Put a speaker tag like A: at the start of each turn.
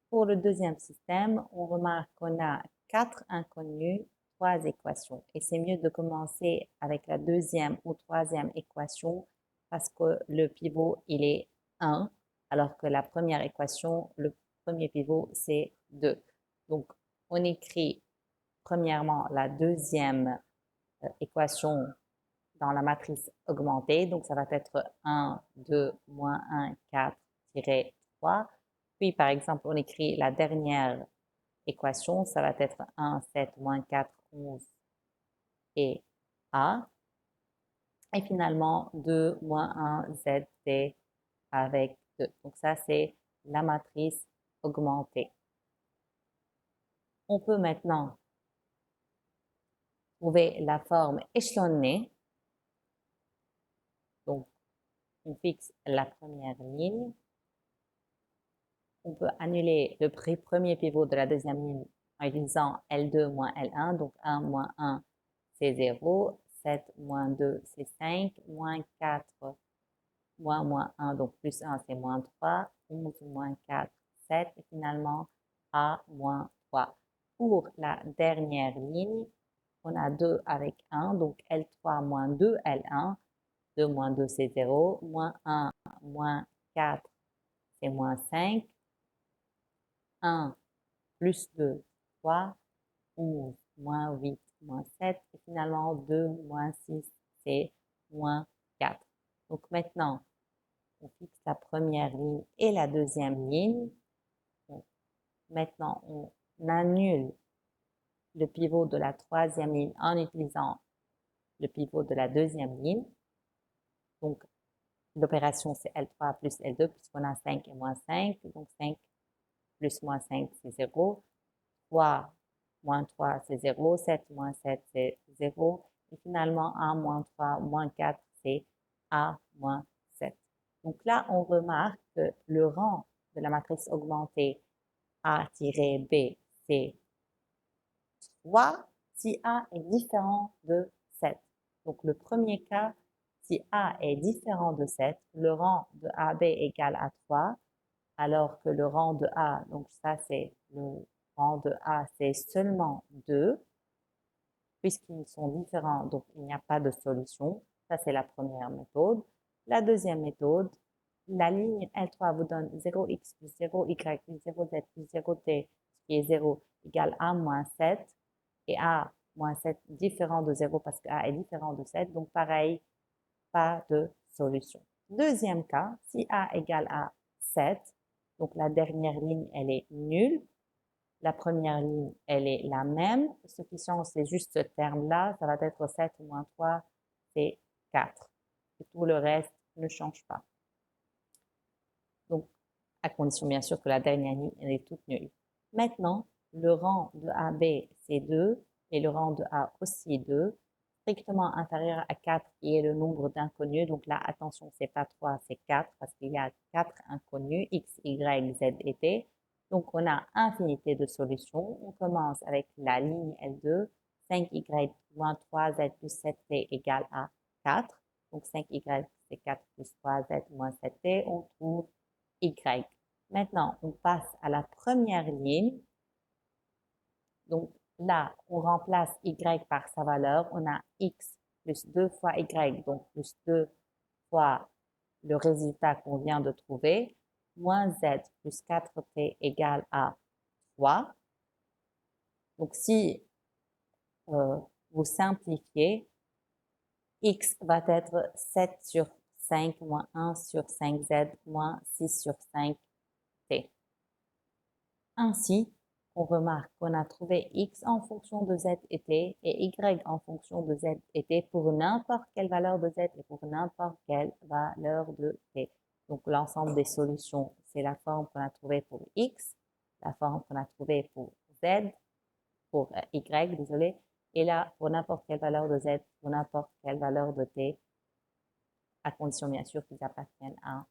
A: Pour le deuxième système, on remarque qu'on a 4 inconnus, 3 équations. Et c'est mieux de commencer avec la deuxième ou troisième équation parce que le pivot, il est 1, alors que la première équation, le premier pivot, c'est 2. Donc, on écrit premièrement la deuxième équation dans la matrice augmentée. Donc, ça va être 1, 2, moins 1, 4, 3. Puis, par exemple, on écrit la dernière équation, ça va être 1, 7, moins 4, 11 et A. Et finalement, 2, moins 1, Z, T avec 2. Donc, ça, c'est la matrice augmentée. On peut maintenant trouver la forme échelonnée. Donc, on fixe la première ligne. On peut annuler le premier pivot de la deuxième ligne en utilisant L2 moins L1. Donc, 1 moins 1, c'est 0. 7 moins 2, c'est 5. Moins 4, moins 1, donc plus 1, c'est moins 3. 11 moins 4, 7. Et finalement, A moins 3. Pour la dernière ligne, on a 2 avec 1. Donc, L3 moins 2, L1. 2 moins 2, c'est 0. Moins 1, moins 4, c'est moins 5. 1 plus 2, 3, 11, moins 8, moins 7, et finalement 2, moins 6, c'est moins 4. Donc maintenant, on fixe la première ligne et la deuxième ligne. Donc, maintenant, on annule le pivot de la troisième ligne en utilisant le pivot de la deuxième ligne. Donc, l'opération, c'est L3 plus L2, puisqu'on a 5 et moins 5. Donc, 5 plus moins 5, c'est 0. 3 moins 3, c'est 0. 7 moins 7, c'est 0. Et finalement, 1 moins 3 moins 4, c'est A moins 7. Donc là, on remarque que le rang de la matrice augmentée A-B, c'est 3 si A est différent de 7. Donc le premier cas, si A est différent de 7, le rang de AB égale à 3, alors que le rang de A, donc ça c'est le rang de A, c'est seulement 2, puisqu'ils sont différents, donc il n'y a pas de solution. Ça c'est la première méthode. La deuxième méthode, la ligne L3 vous donne 0x plus 0y plus 0z plus 0t, qui est 0, égale A moins 7, et A moins 7 différent de 0 parce que A est différent de 7, donc pareil, pas de solution. Deuxième cas, si A égale à 7, donc la dernière ligne, elle est nulle. La première ligne, elle est la même. Ce qui change, c'est juste ce terme-là. Ça va être 7 moins 3, c'est 4. Et tout le reste ne change pas. Donc, à condition bien sûr que la dernière ligne, elle est toute nulle. Maintenant, le rang de AB, c'est 2 et le rang de A aussi 2, strictement inférieur à 4 qui est le nombre d'inconnus. Donc là, attention, c'est pas 3, c'est 4 parce qu'il y a 4 inconnus, X, Y, Z et T. Donc, on a infinité de solutions. On commence avec la ligne L2, 5Y moins 3Z plus 7T égale à 4. Donc, 5Y, c'est 4 plus 3Z moins 7T. On trouve Y. Maintenant, on passe à la première ligne. Donc là, on remplace Y par sa valeur. On a X plus 2 fois Y, donc plus 2 fois le résultat qu'on vient de trouver, moins Z plus 4T égale à 3. Donc si vous simplifiez, X va être 7 sur 5 moins 1 sur 5Z moins 6 sur 5T. Ainsi, on remarque qu'on a trouvé X en fonction de Z et T et Y en fonction de Z et T pour n'importe quelle valeur de Z et pour n'importe quelle valeur de T. Donc, l'ensemble des solutions, c'est la forme qu'on a trouvée pour X, la forme qu'on a trouvée pour Z, pour Y, désolé, et là, pour n'importe quelle valeur de Z, pour n'importe quelle valeur de T, à condition bien sûr qu'ils appartiennent à